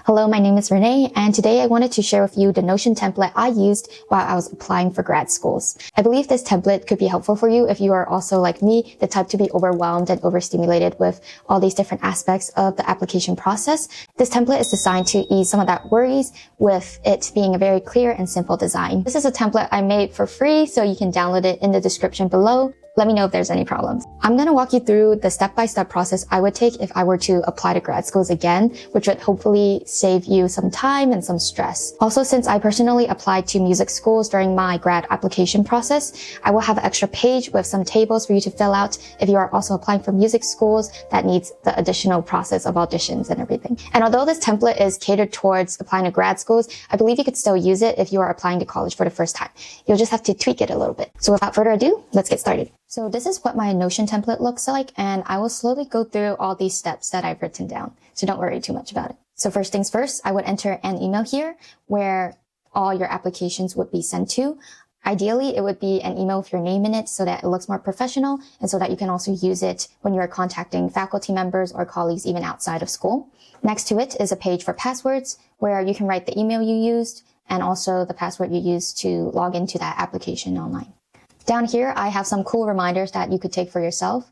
Hello, my name is Renee, and today I wanted to share with you the Notion template I used while I was applying for grad schools. I believe this template could be helpful for you if you are also like me, the type to be overwhelmed and overstimulated with all these different aspects of the application process. This template is designed to ease some of that worries with it being a very clear and simple design. This is a template I made for free, so you can download it in the description below. Let me know if there's any problems. I'm going to walk you through the step-by-step process I would take if I were to apply to grad schools again, which would hopefully save you some time and some stress. Also, since I personally applied to music schools during my grad application process, I will have an extra page with some tables for you to fill out if you are also applying for music schools that needs the additional process of auditions and everything. And although this template is catered towards applying to grad schools, I believe you could still use it if you are applying to college for the first time. You'll just have to tweak it a little bit. So without further ado, let's get started. So this is what my Notion template looks like, and I will slowly go through all these steps that I've written down. So don't worry too much about it. So first things first, I would enter an email here where all your applications would be sent to. Ideally, it would be an email with your name in it so that it looks more professional and so that you can also use it when you're contacting faculty members or colleagues even outside of school. Next to it is a page for passwords where you can write the email you used and also the password you used to log into that application online. Down here, I have some cool reminders that you could take for yourself.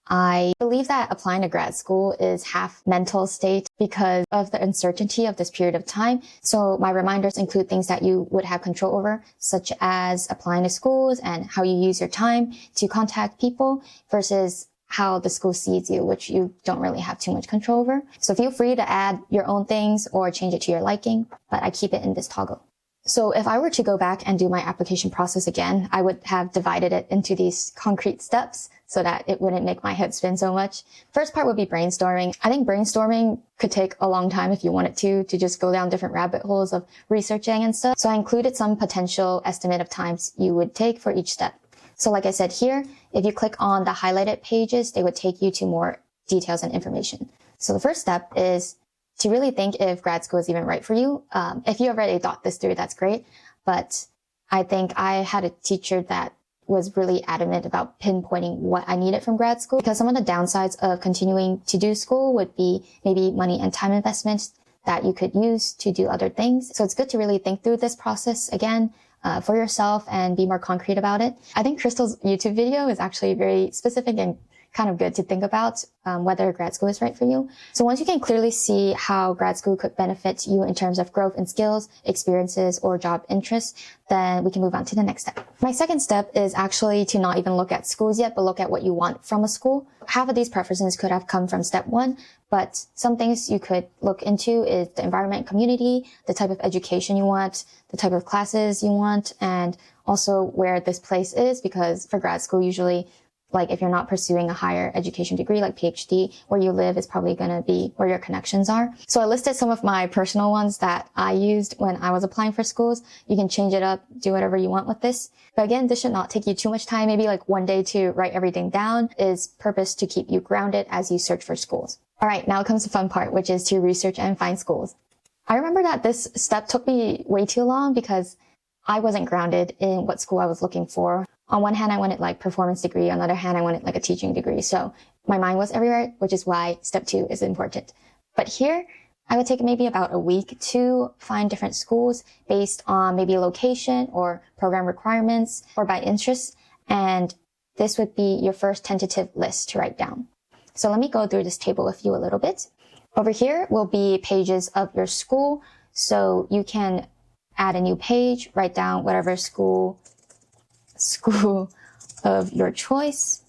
I believe that applying to grad school is half mental state because of the uncertainty of this period of time. So my reminders include things that you would have control over, such as applying to schools and how you use your time to contact people versus how the school sees you, which you don't really have too much control over. So feel free to add your own things or change it to your liking, but I keep it in this toggle. So if I were to go back and do my application process again, I would have divided it into these concrete steps so that it wouldn't make my head spin so much. First part would be brainstorming. I think brainstorming could take a long time if you wanted to just go down different rabbit holes of researching and stuff. So I included some potential estimate of times you would take for each step. So like I said here, if you click on the highlighted pages, they would take you to more details and information. So the first step is to really think if grad school is even right for you. If you already thought this through, that's great. But I think I had a teacher that was really adamant about pinpointing what I needed from grad school, because some of the downsides of continuing to do school would be maybe money and time investments that you could use to do other things. So it's good to really think through this process again for yourself and be more concrete about it. I think Crystal's YouTube video is actually very specific and kind of good to think about whether grad school is right for you. So once you can clearly see how grad school could benefit you in terms of growth in skills, experiences, or job interests, then we can move on to the next step. My second step is actually to not even look at schools yet, but look at what you want from a school. Half of these preferences could have come from step one, but some things you could look into is the environment and community, the type of education you want, the type of classes you want, and also where this place is, because for grad school, usually like if you're not pursuing a higher education degree like PhD, where you live is probably going to be where your connections are. So I listed some of my personal ones that I used when I was applying for schools. You can change it up, do whatever you want with this. But again, this should not take you too much time. Maybe like one day to write everything down is purpose to keep you grounded as you search for schools. All right, now comes the fun part, which is to research and find schools. I remember that this step took me way too long because I wasn't grounded in what school I was looking for. On one hand, I wanted like performance degree. On the other hand, I wanted like a teaching degree. So my mind was everywhere, which is why step 2 is important. But here, I would take maybe about a week to find different schools based on maybe location or program requirements or by interest. And this would be your first tentative list to write down. So let me go through this table with you a little bit. Over here will be pages of your school. So you can add a new page, write down whatever school of your choice.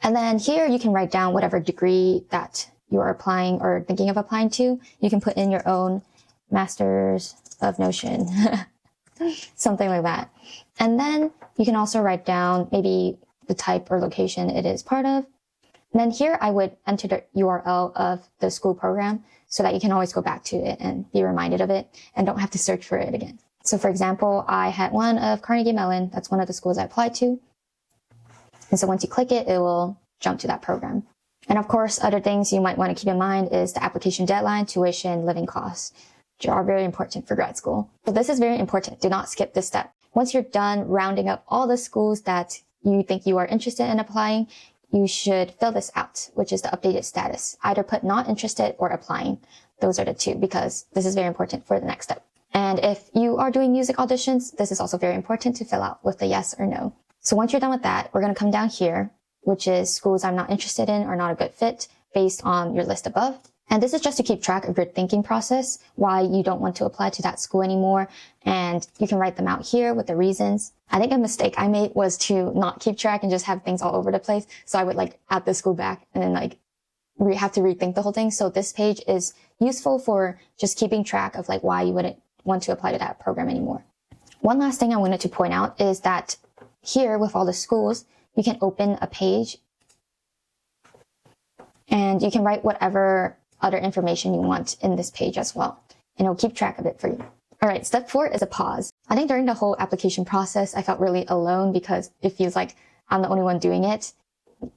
And then here you can write down whatever degree that you are applying or thinking of applying to. You can put in your own Masters of Notion, something like that. And then you can also write down maybe the type or location it is part of. And then here I would enter the URL of the school program so that you can always go back to it and be reminded of it and don't have to search for it again. So for example, I had one of Carnegie Mellon. That's one of the schools I applied to. And so once you click it, it will jump to that program. And of course, other things you might want to keep in mind is the application deadline, tuition, living costs, which are very important for grad school. So this is very important. Do not skip this step. Once you're done rounding up all the schools that you think you are interested in applying, you should fill this out, which is the updated status. Either put not interested or applying. Those are the two, because this is very important for the next step. And if you are doing music auditions, this is also very important to fill out with the yes or no. So once you're done with that, we're going to come down here, which is schools I'm not interested in or not a good fit based on your list above. And this is just to keep track of your thinking process, why you don't want to apply to that school anymore. And you can write them out here with the reasons. I think a mistake I made was to not keep track and just have things all over the place. So I would add the school back and then have to rethink the whole thing. So this page is useful for just keeping track of why you wouldn't want to apply to that program anymore. One last thing I wanted to point out is that here with all the schools, you can open a page and you can write whatever other information you want in this page as well. And it'll keep track of it for you. All right, step 4 is a pause. I think during the whole application process, I felt really alone because it feels like I'm the only one doing it,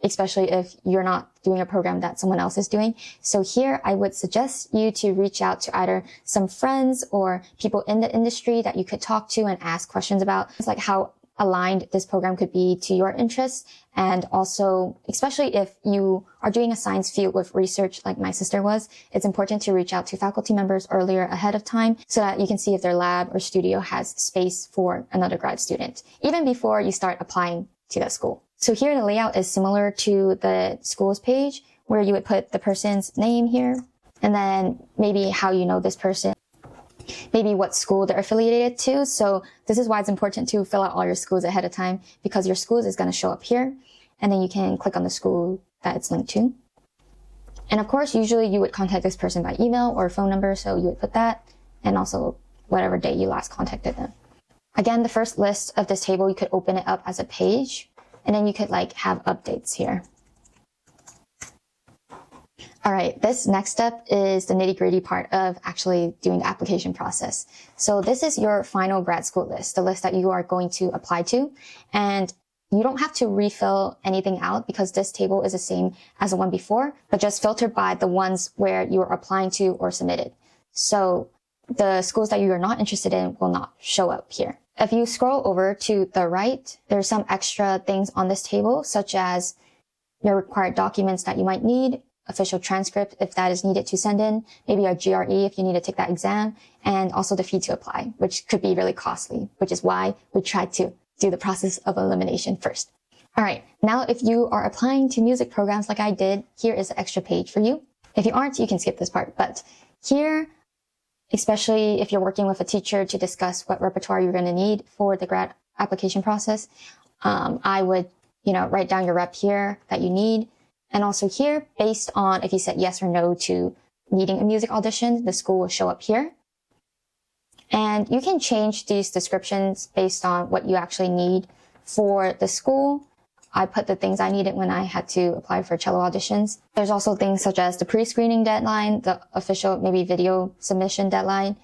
especially if you're not doing a program that someone else is doing. So here, I would suggest you to reach out to either some friends or people in the industry that you could talk to and ask questions about. It's like how aligned this program could be to your interests. And also, especially if you are doing a science field with research like my sister was, it's important to reach out to faculty members earlier ahead of time so that you can see if their lab or studio has space for another grad student, even before you start applying to that school. So here the layout is similar to the schools page where you would put the person's name here and then maybe how you know this person, maybe what school they're affiliated to. So this is why it's important to fill out all your schools ahead of time because your schools is going to show up here and then you can click on the school that it's linked to. And of course, usually you would contact this person by email or phone number. So you would put that and also whatever date you last contacted them. Again, the first list of this table, you could open it up as a page and then you could have updates here. All right, this next step is the nitty-gritty part of actually doing the application process. So this is your final grad school list, the list that you are going to apply to. And you don't have to refill anything out because this table is the same as the one before, but just filtered by the ones where you are applying to or submitted. So the schools that you are not interested in will not show up here. If you scroll over to the right, there's some extra things on this table, such as your required documents that you might need, official transcript if that is needed to send in, maybe a GRE if you need to take that exam, and also the fee to apply, which could be really costly, which is why we tried to do the process of elimination first. All right, now if you are applying to music programs like I did, here is an extra page for you. If you aren't, you can skip this part, but here, especially if you're working with a teacher to discuss what repertoire you're going to need for the grad application process, I would, write down your rep here that you need. And also here, based on if you said yes or no to needing a music audition, the school will show up here. And you can change these descriptions based on what you actually need for the school. I put the things I needed when I had to apply for cello auditions. There's also things such as the pre-screening deadline, the official maybe video submission deadline,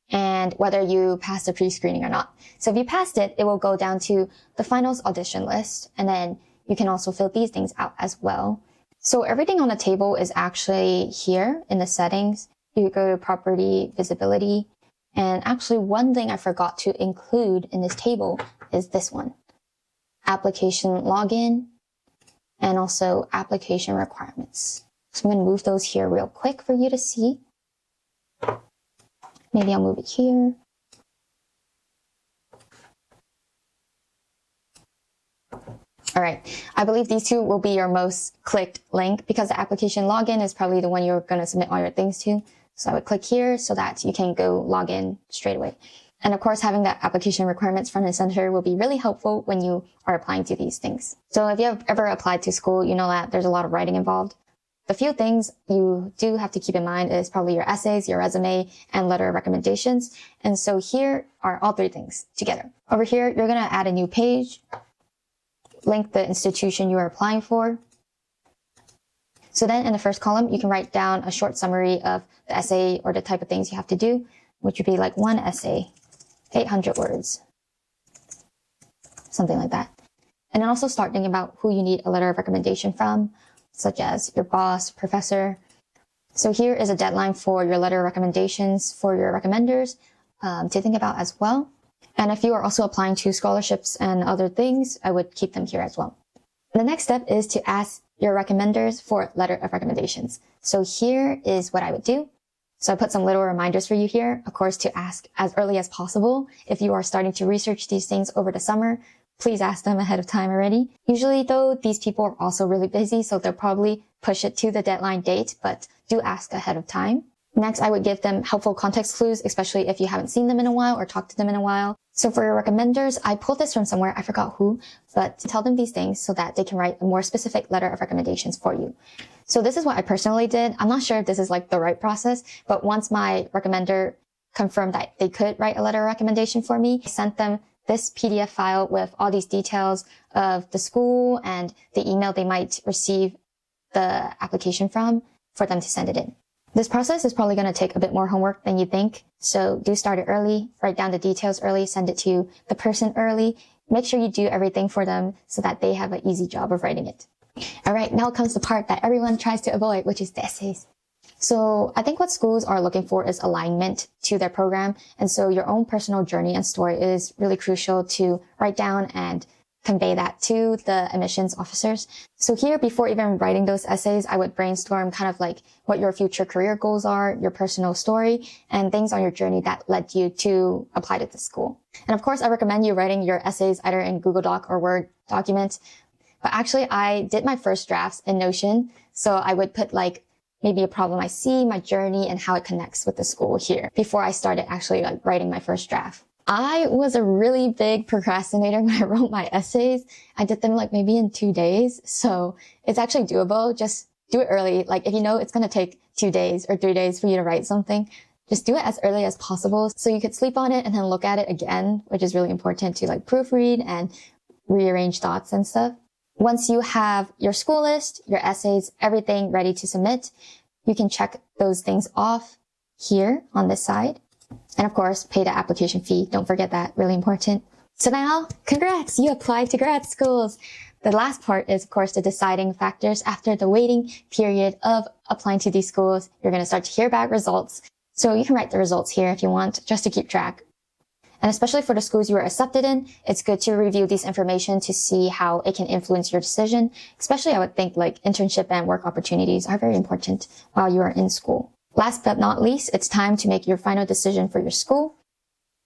and whether you passed the pre-screening or not. So if you passed it, it will go down to the finals audition list. And then you can also fill these things out as well. So everything on the table is actually here in the settings. You go to property visibility. And actually one thing I forgot to include in this table is this one. Application login and also application requirements. So I'm going to move those here real quick for you to see. Maybe I'll move it here. All right, I believe these two will be your most clicked link because the application login is probably the one you're going to submit all your things to. So I would click here so that you can go log in straight away. And of course, having that application requirements front and center will be really helpful when you are applying to these things. So if you have ever applied to school, you know that there's a lot of writing involved. The few things you do have to keep in mind is probably your essays, your resume, and letter of recommendations. And so here are all three things together. Over here, you're going to add a new page, link the institution you are applying for. So then in the first column, you can write down a short summary of the essay or the type of things you have to do, which would be like one essay, 800 words, something like that. And then also start thinking about who you need a letter of recommendation from, such as your boss, professor. So here is a deadline for your letter of recommendations for your recommenders to think about as well. And if you are also applying to scholarships and other things, I would keep them here as well. The next step is to ask your recommenders for letter of recommendations. So here is what I would do. So I put some little reminders for you here, of course, to ask as early as possible. If you are starting to research these things over the summer, please ask them ahead of time already. Usually though, these people are also really busy, so they'll probably push it to the deadline date, but do ask ahead of time. Next, I would give them helpful context clues, especially if you haven't seen them in a while or talked to them in a while. So for your recommenders, I pulled this from somewhere, I forgot who, but tell them these things so that they can write a more specific letter of recommendations for you. So this is what I personally did. I'm not sure if this is like the right process, but once my recommender confirmed that they could write a letter of recommendation for me, I sent them this PDF file with all these details of the school and the email they might receive the application from for them to send it in. This process is probably going to take a bit more homework than you think, so do start it early, write down the details early, send it to the person early. Make sure you do everything for them so that they have an easy job of writing it. Alright, now comes the part that everyone tries to avoid, which is the essays. So I think what schools are looking for is alignment to their program, and so your own personal journey and story is really crucial to write down and convey that to the admissions officers. So here, before even writing those essays, I would brainstorm kind of like what your future career goals are, your personal story, and things on your journey that led you to apply to the school. And of course, I recommend you writing your essays either in Google Doc or Word document. But actually, I did my first drafts in Notion, so I would put like maybe a problem I see, my journey, and how it connects with the school here before I started actually like writing my first draft. I was a really big procrastinator when I wrote my essays. I did them like maybe in 2 days. So it's actually doable. Just do it early. Like if you know it's going to take 2 days or 3 days for you to write something, just do it as early as possible. So you could sleep on it and then look at it again, which is really important to like proofread and rearrange thoughts and stuff. Once you have your school list, your essays, everything ready to submit, you can check those things off here on this side. And of course, pay the application fee. Don't forget that, really important. So now, congrats, you applied to grad schools. The last part is, of course, the deciding factors. After the waiting period of applying to these schools, you're going to start to hear back results. So you can write the results here if you want, just to keep track. And especially for the schools you are accepted in, it's good to review this information to see how it can influence your decision. Especially, I would think like internship and work opportunities are very important while you are in school. Last but not least, it's time to make your final decision for your school.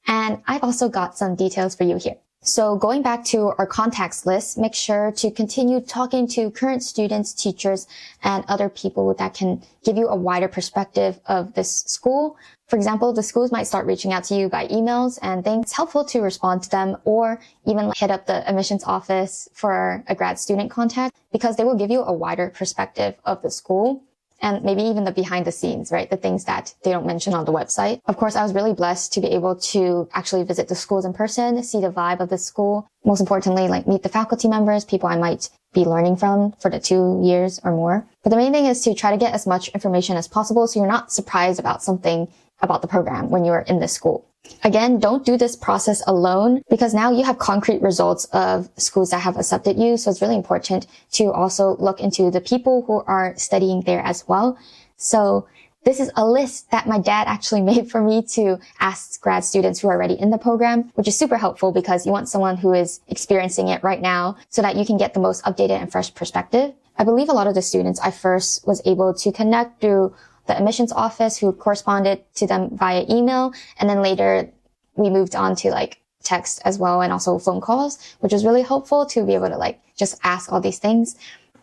And I've also got some details for you here. So going back to our contacts list, make sure to continue talking to current students, teachers, and other people that can give you a wider perspective of this school. For example, the schools might start reaching out to you by emails, and think it's helpful to respond to them or even hit up the admissions office for a grad student contact, because they will give you a wider perspective of the school. And maybe even the behind the scenes, right? The things that they don't mention on the website. Of course, I was really blessed to be able to actually visit the schools in person, see the vibe of the school. Most importantly, like meet the faculty members, people I might be learning from for the 2 years or more. But the main thing is to try to get as much information as possible so you're not surprised about something about the program when you're in this school. Again, don't do this process alone, because now you have concrete results of schools that have accepted you. So it's really important to also look into the people who are studying there as well. So this is a list that my dad actually made for me to ask grad students who are already in the program, which is super helpful because you want someone who is experiencing it right now so that you can get the most updated and fresh perspective. I believe a lot of the students I first was able to connect through the admissions office, who corresponded to them via email. And then later we moved on to like text as well, and also phone calls, which was really helpful to be able to like just ask all these things.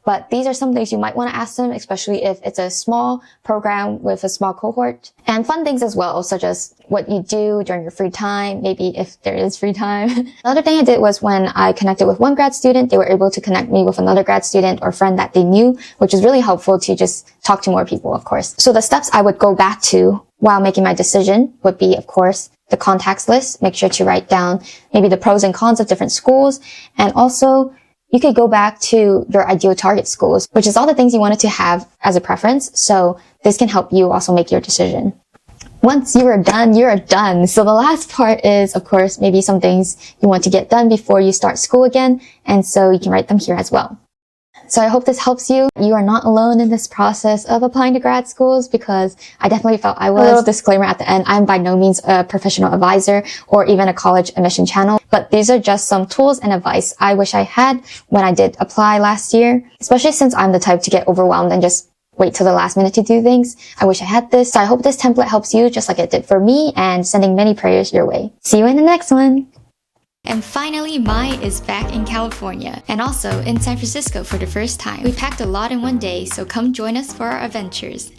But these are some things you might want to ask them, especially if it's a small program with a small cohort. And fun things as well, such as what you do during your free time, maybe if there is free time. Another thing I did was when I connected with one grad student, they were able to connect me with another grad student or friend that they knew, which is really helpful to just talk to more people, of course. So the steps I would go back to while making my decision would be, of course, the contacts list. Make sure to write down maybe the pros and cons of different schools, and also you could go back to your ideal target schools, which is all the things you wanted to have as a preference. So this can help you also make your decision. Once you are done, you're done. So the last part is, of course, maybe some things you want to get done before you start school again. And so you can write them here as well. So I hope this helps you. You are not alone in this process of applying to grad schools, because I definitely felt I was. A little disclaimer at the end, I'm by no means a professional advisor or even a college admission channel, but these are just some tools and advice I wish I had when I did apply last year, especially since I'm the type to get overwhelmed and just wait till the last minute to do things. I wish I had this. So I hope this template helps you just like it did for me, and sending many prayers your way. See you in the next one. And finally, Mai is back in California and also in San Francisco for the first time. We packed a lot in one day, so come join us for our adventures.